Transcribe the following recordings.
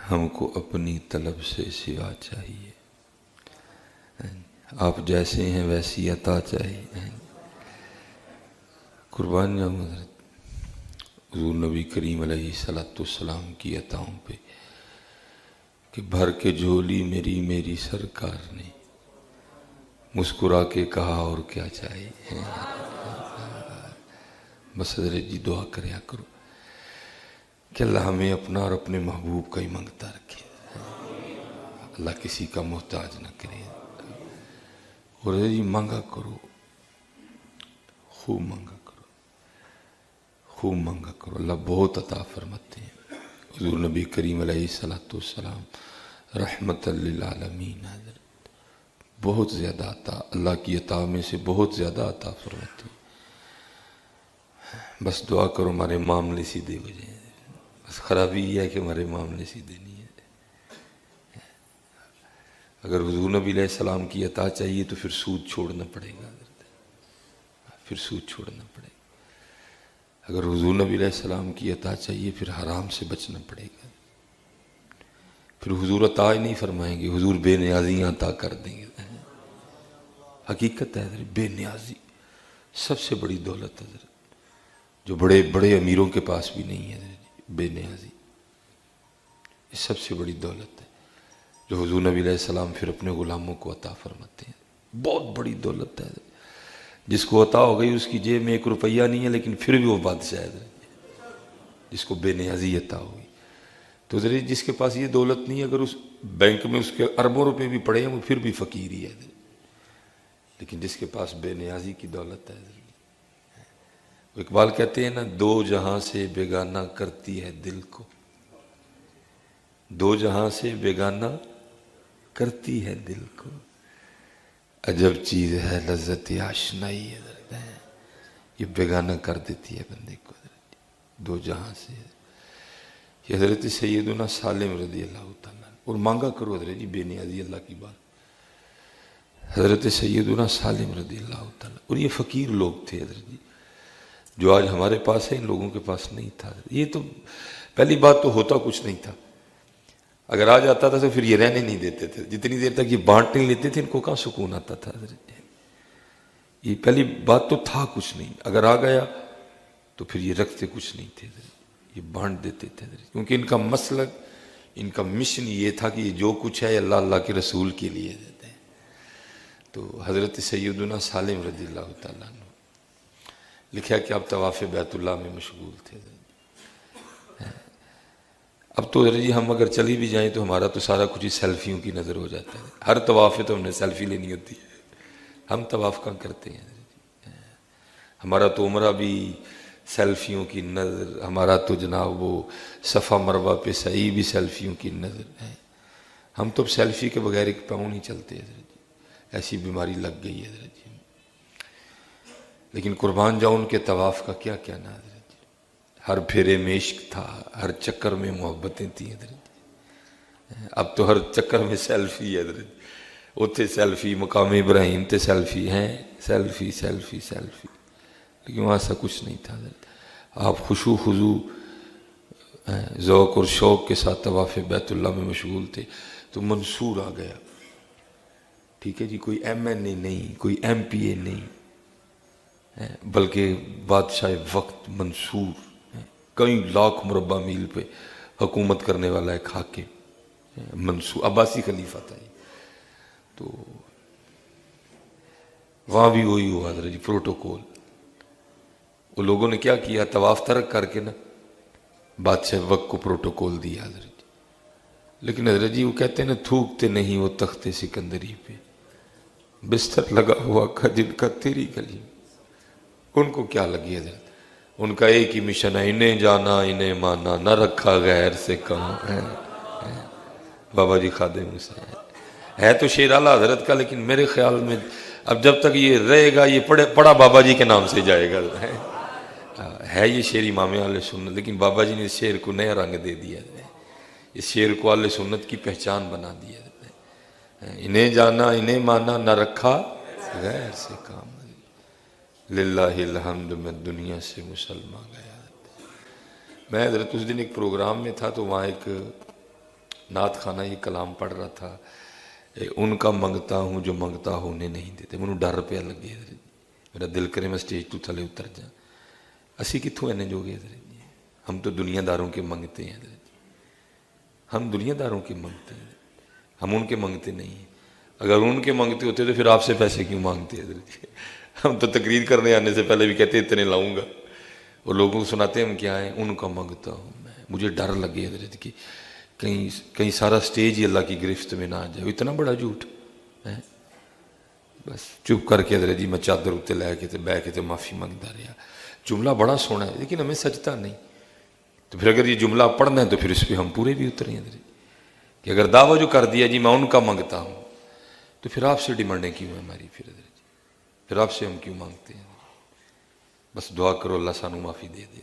ہم کو اپنی طلب سے سوا چاہیے، آپ جیسے ہیں ویسی عطا چاہیے۔ قربان جاؤں حضرت حضور نبی کریم علیہ السلام کی عطاؤں پہ کہ بھر کے جھولی میری میری سرکار نے مسکرا کے کہا اور کیا چاہیے۔ بس حضرت جی دعا کریا کرو کہ اللہ ہمیں اپنا اور اپنے محبوب کا ہی منگتا رکھے، اللہ کسی کا محتاج نہ کرے۔ اور حضرت جی مانگا کرو، خوب مانگا کرو، خوب مانگا کرو، اللہ بہت عطا فرماتے ہیں۔ حضور نبی کریم علیہ السلام رحمت للعالمین حضرت بہت زیادہ عطا، اللہ کی عطا میں سے بہت زیادہ عطا فرماتے ہیں۔ بس دعا کرو ہمارے معاملے سیدھے ہو جائیں، بس خرابی یہ ہے کہ ہمارے معاملے سیدھے نہیں ہیں۔ اگر حضور نبی علیہ السلام کی عطا چاہیے تو پھر سود چھوڑنا پڑے گا، پھر سود چھوڑنا پڑے گا۔ اگر حضور نبی علیہ السلام کی عطا چاہیے پھر حرام سے بچنا پڑے گا، پھر حضور عطا ہی نہیں فرمائیں گے، حضور بے نیازیاں عطا کر دیں گے۔ حقیقت ہے حضرت، بے نیازی سب سے بڑی دولت ہے حضرت، جو بڑے بڑے امیروں کے پاس بھی نہیں ہے حضرت، بے نیازی یہ سب سے بڑی دولت ہے جو حضور نبی علیہ السلام پھر اپنے غلاموں کو عطا فرماتے ہیں۔ بہت بڑی دولت ہے حضرت، جس کو عطا ہو گئی اس کی جیب میں 1 روپیہ نہیں ہے لیکن پھر بھی وہ بادشاہ ہے حضرت، جس کو بے نیازی عطا ہوئی۔ تو حضرت جس کے پاس یہ دولت نہیں ہے، اگر اس بینک میں اس کے اربوں روپے بھی پڑے ہیں وہ پھر بھی فقیر ہی ہے حضرت، لیکن جس کے پاس بے نیازی کی دولت ہے حضرت، اقبال کہتے ہیں نا، 2 جہاں سے بیگانہ کرتی ہے دل کو، 2 جہاں سے بیگانہ کرتی ہے دل کو، عجب چیز ہے لذت آشنائی حضرت، یہ بیگانہ کر دیتی ہے بندے کو حضرت، 2 جہاں سے۔ یہ حضرت سیدنا سالم رضی اللہ تعالیٰ، اور مانگا کرو حضرت جی بے نیازی اللہ کی بات، حضرت سیدنا سالم رضی اللہ تعالیٰ، اور یہ فقیر لوگ تھے حضرت جی، جو آج ہمارے پاس ہے ان لوگوں کے پاس نہیں تھا۔ یہ تو پہلی بات تو ہوتا کچھ نہیں تھا، اگر آ جاتا تھا تو پھر یہ رہنے نہیں دیتے تھے، جتنی دیر تک یہ بانٹ نہیں لیتے تھے ان کو کہاں سکون آتا تھا حضرت۔ یہ پہلی بات تو تھا کچھ نہیں، اگر آ گیا تو پھر یہ رکھتے کچھ نہیں تھے حضرت، یہ بانٹ دیتے تھے حضرت، کیونکہ ان کا مسلک، ان کا مشن یہ تھا کہ یہ جو کچھ ہے اللہ اللہ کے رسول کے لیے دیتے ہیں۔ تو حضرت سیدنا سالم رضی اللہ تعالیٰ عنہ لکھا کہ آپ طواف بیت اللہ میں مشغول تھے۔ اب تو حضرت جی ہم اگر چلی بھی جائیں تو ہمارا تو سارا کچھ ہی سیلفیوں کی نظر ہو جاتا ہے، ہر طواف پہ تو ہم نے سیلفی لینی ہوتی ہے، ہم طواف کہاں کرتے ہیں حضرت جی، ہمارا تو عمرہ بھی سیلفیوں کی نظر، ہمارا تو جناب وہ صفا مروہ پہ سعی بھی سیلفیوں کی نظر ہے، ہم تو اب سیلفی کے بغیر ایک پاؤں نہیں چلتے حضرت جی، ایسی بیماری لگ گئی ہے حضرت جی۔ لیکن قربان جاؤں ان کے طواف کا کیا کہنا حضرت جی، ہر پھیرے میں عشق تھا، ہر چکر میں محبتیں تھیں حضرت جی۔ اب تو ہر چکر میں سیلفی ہے حضرت، اتھے سیلفی، مقام ابراہیم تے سیلفی ہیں، سیلفی سیلفی سیلفی، لیکن وہاں ایسا کچھ نہیں تھا حضرت۔ آپ خشوع خضوع ذوق اور شوق کے ساتھ طواف بیت اللہ میں مشغول تھے تو منصور آ گیا، ٹھیک ہے جی، کوئی ایم این اے نہیں، کوئی ایم پی اے نہیں، بلکہ بادشاہ وقت منصور، کئی لاکھ مربع میل پہ حکومت کرنے والا ایک حاکم منصور، عباسی خلیفہ تھا یہ۔ تو وہاں بھی وہی ہوا حضرت جی، پروٹوکول، وہ لوگوں نے کیا کیا، طواف ترک کر کے نا بادشاہ وقت کو پروٹوکول دیا حضرت جی، لیکن حضرت جی وہ کہتے ہیں نا، تھوکتے نہیں وہ تخت سکندری پہ، بستر لگا ہوا کا جن کا تیری گلی، ان کو کیا لگی حضرت، ان کا ایک ہی مشن ہے، انہیں جانا انہیں مانا، نہ رکھا غیر سے کام ہے۔ بابا جی خادم حسین ہے تو شیر اعلیٰ حضرت کا، لیکن میرے خیال میں اب جب تک یہ رہے گا یہ پڑا بابا جی کے نام سے جائے گا، ہے یہ شیر امام اہل سنت، لیکن بابا جی نے اس شیر کو نیا رنگ دے دیا ہے، اس شیر کو اہل سنت کی پہچان بنا دیا ہے، انہیں جانا انہیں مانا، نہ رکھا غیر سے کام، للہ الحمد میں دنیا سے مسلمان گیا، میں حضرت اس دن ایک پروگرام میں تھا تو وہاں ایک نعت خانہ یہ کلام پڑھ رہا تھا، ان کا منگتا ہوں جو منگتا ہونے نہیں دیتے. مجھے ڈر پیا لگے حضرت جی، میرا دل کرے میں سٹیج تو تھلے اتر جا. اسی کتوں اینے جو گے حضرت جی، ہم تو دنیا داروں کے منگتے ہیں حضرت جی، ہم دنیا داروں کے منگتے ہیں، ہم ان کے منگتے نہیں ہیں. اگر ان کے منگتے ہوتے تو پھر آپ سے پیسے کیوں مانگتے ہیں حضرت جی؟ ہم تو تقریر کرنے آنے سے پہلے بھی کہتے ہیں اتنے لاؤں گا، اور لوگوں کو سناتے ہیں ہم کیا ہیں، ان کا منگتا ہوں میں. مجھے ڈر لگے حضرت کہ کہیں سارا سٹیج ہی اللہ کی گرفت میں نہ آ جائے. اتنا بڑا جھوٹ ہے. بس چپ کر کے حضرت جی میں چادر اتنے لے کے بہ کے معافی منگتا رہا. جملہ بڑا سونا ہے لیکن ہمیں سجتا نہیں. تو پھر اگر یہ جملہ پڑھنا ہے تو پھر اس پہ ہم پورے بھی اترے ہیں حضرت کہ اگر دعویٰ جو کر دیا جی میں ان کا منگتا ہوں تو پھر آپ سے ڈیمانڈیں کیوں ہیں ہماری؟ پھر حضرت جی پھر آپ سے ہم کیوں مانگتے ہیں؟ بس دعا کرو اللہ سانو معافی دے دے.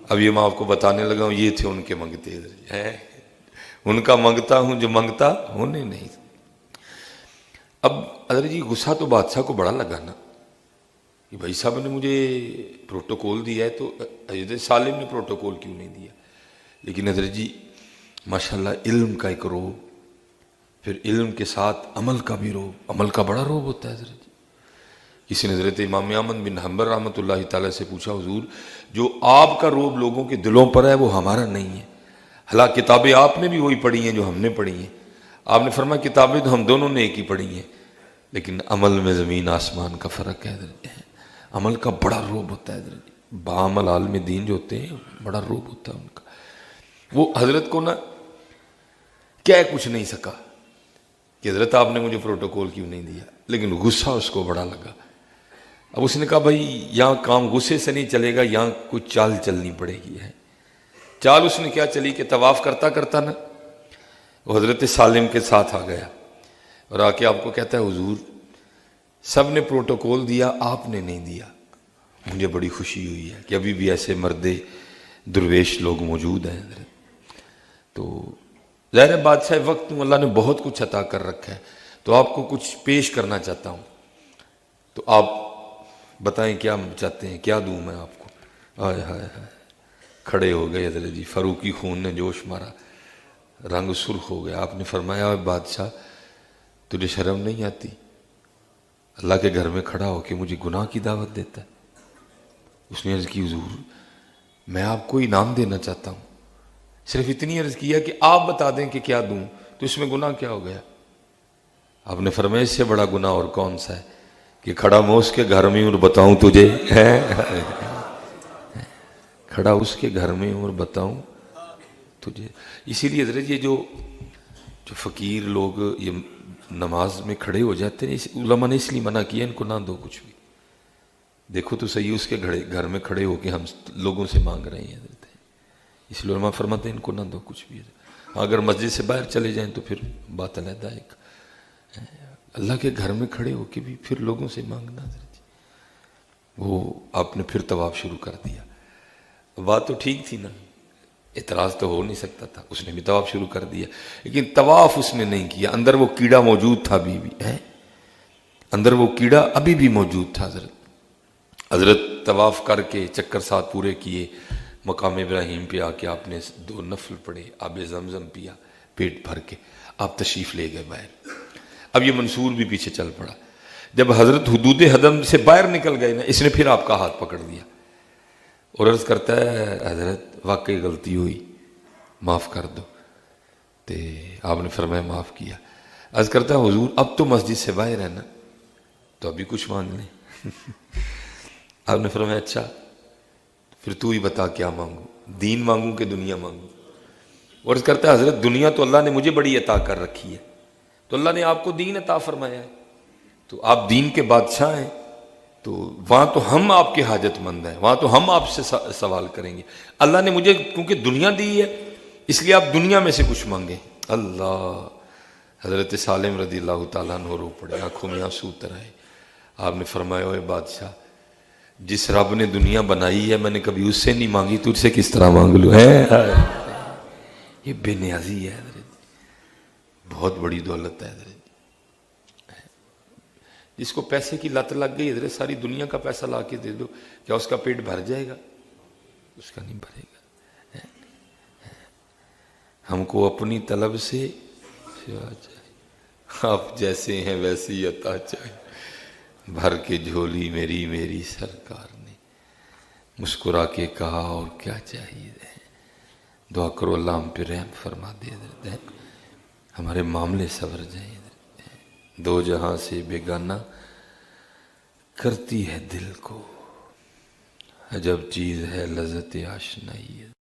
اب یہ میں آپ کو بتانے لگا ہوں یہ تھے ان کے منگتے حضرت جی ہیں، ان کا منگتا ہوں جو منگتا ہونے نہیں. اب حضرت جی غصہ تو بادشاہ کو بڑا لگا نا کہ بھائی صاحب نے مجھے پروٹوکول دیا ہے تو حضرت سالم نے پروٹوکول کیوں نہیں دیا؟ لیکن حضرت جی ماشاءاللہ علم کا ایک روب، پھر علم کے ساتھ عمل کا بھی روب، عمل کا بڑا روب ہوتا ہے حضرت جی. کسی نے حضرت امام احمد بن حنبل رحمۃ اللہ تعالیٰ سے پوچھا حضور جو آپ کا روب لوگوں کے دلوں پر ہے وہ ہمارا نہیں ہے، حالانکہ کتابیں آپ نے بھی وہی پڑھی ہیں جو ہم نے پڑھی ہیں. آپ نے فرمایا کتابیں تو ہم دونوں نے ایک ہی پڑھی ہیں لیکن عمل میں زمین آسمان کا فرق ہے حضرت. عمل کا بڑا روب ہوتا ہے حضرت. بعمل عالم دین جو ہوتے ہیں بڑا روب ہوتا ہے ان کا. وہ حضرت کو نا کیا کچھ نہیں سکا کہ حضرت آپ نے مجھے پروٹوکول کیوں نہیں دیا، لیکن غصہ اس کو بڑا لگا. اب اس نے کہا بھائی یہاں کام غصے سے نہیں چلے گا، یہاں کوئی چال چلنی پڑے گی. ہے چال اس نے کیا چلی کہ طواف کرتا کرتا نا وہ حضرت سالم کے ساتھ آ گیا اور آ کے آپ کو کہتا ہے حضور سب نے پروٹوکول دیا آپ نے نہیں دیا. مجھے بڑی خوشی ہوئی ہے کہ ابھی بھی ایسے مرد درویش لوگ موجود ہیں حضرت. تو ظاہر بادشاہ وقت میں اللہ نے بہت کچھ عطا کر رکھا ہے تو آپ کو کچھ پیش کرنا چاہتا ہوں، تو آپ بتائیں کیا چاہتے ہیں، کیا دوں میں آپ کو؟ ہائے ہائے ہائے کھڑے ہو گئے حضرت جی، فاروقی خون نے جوش مارا، رنگ سرخ ہو گیا. آپ نے فرمایا بادشاہ تجھے شرم نہیں آتی؟ اللہ کے گھر میں کھڑا ہو کے مجھے گناہ کی دعوت دیتا ہے. اس نے عرض کی حضور میں آپ کو انعام دینا چاہتا ہوں، صرف اتنی عرض کیا کہ آپ بتا دیں کہ کیا دوں، تو اس میں گناہ کیا ہو گیا؟ آپ نے فرمایا اس سے بڑا گناہ اور کون سا ہے کہ کھڑا میں اس کے گھر میں اور بتاؤں تجھے کھڑا اس کے گھر میں اور بتاؤں تجھے. اسی لیے حضرت یہ جو فقیر لوگ یہ نماز میں کھڑے ہو جاتے ہیں علماء نے اس لیے منع کیا ان کو نہ دو کچھ بھی. دیکھو تو صحیح اس کے گھر میں کھڑے ہو کے ہم لوگوں سے مانگ رہے ہیں حضرت، اس لیے علماء فرماتے ہیں ان کو نہ دو کچھ بھی. اگر مسجد سے باہر چلے جائیں تو پھر بات علیحدہ. ایک اللہ کے گھر میں کھڑے ہو کے بھی پھر لوگوں سے مانگنا حضرت جی. وہ آپ نے پھر طواف شروع کر دیا. بات تو ٹھیک تھی نا، اعتراض تو ہو نہیں سکتا تھا. اس نے بھی طواف شروع کر دیا لیکن طواف اس نے نہیں کیا. اندر وہ کیڑا موجود تھا ابھی بھی ہے، اندر وہ کیڑا ابھی بھی موجود تھا حضرت. حضرت طواف کر کے چکر ساتھ پورے کیے، مقام ابراہیم پہ آ کے آپ نے 2 نفل پڑھے، آب زمزم پیا پیٹ بھر کے، آپ تشریف لے گئے باہر. اب یہ منصور بھی پیچھے چل پڑا. جب حضرت حدود حدم سے باہر نکل گئے نا اس نے پھر آپ کا ہاتھ پکڑ دیا اور عرض کرتا ہے حضرت واقعی غلطی ہوئی معاف کر دو. تو آپ نے فرمایا معاف کیا. عرض کرتا ہے حضور اب تو مسجد سے باہر ہے نا تو ابھی کچھ مانگ لیں. آپ نے فرمایا اچھا پھر تو ہی بتا کیا مانگوں، دین مانگوں کہ دنیا مانگوں؟ اور عرض کرتا ہے حضرت دنیا تو اللہ نے مجھے بڑی عطا کر رکھی ہے، تو اللہ نے آپ کو دین عطا فرمایا ہے تو آپ دین کے بادشاہ ہیں، تو وہاں تو ہم آپ کے حاجت مند ہیں، وہاں تو ہم آپ سے سوال کریں گے. اللہ نے مجھے کیونکہ دنیا دی ہے اس لیے آپ دنیا میں سے کچھ مانگیں. اللہ حضرت سالم رضی اللہ تعالیٰ عنہ رو پڑے، آنکھوں میں آنسو اتر آئے. آپ نے فرمایا اوے بادشاہ جس رب نے دنیا بنائی ہے میں نے کبھی اس سے نہیں مانگی، تجھ سے کس طرح مانگ لوں؟ یہ بے نیازی ہے حضرت، بہت بڑی دولت ہے حضرت. جس کو پیسے کی لت لگ گئی حضرت ساری دنیا کا پیسہ لا کے دے دو، کیا اس کا پیٹ بھر جائے گا؟ اس کا نہیں بھرے گا. ہم کو اپنی طلب سے سوا چاہیے، آپ جیسے ہیں ویسی عطا چاہیے، بھر کے جھولی میری میری سرکار نے مسکرا کے کہا اور کیا چاہیے۔ دعا کرو اللہ ہم پہ رحم فرما دے، ہمارے معاملے سنور جائیں۔ دو جہاں سے بیگانہ کرتی ہے دل کو، عجب چیز ہے لذت آشنائی۔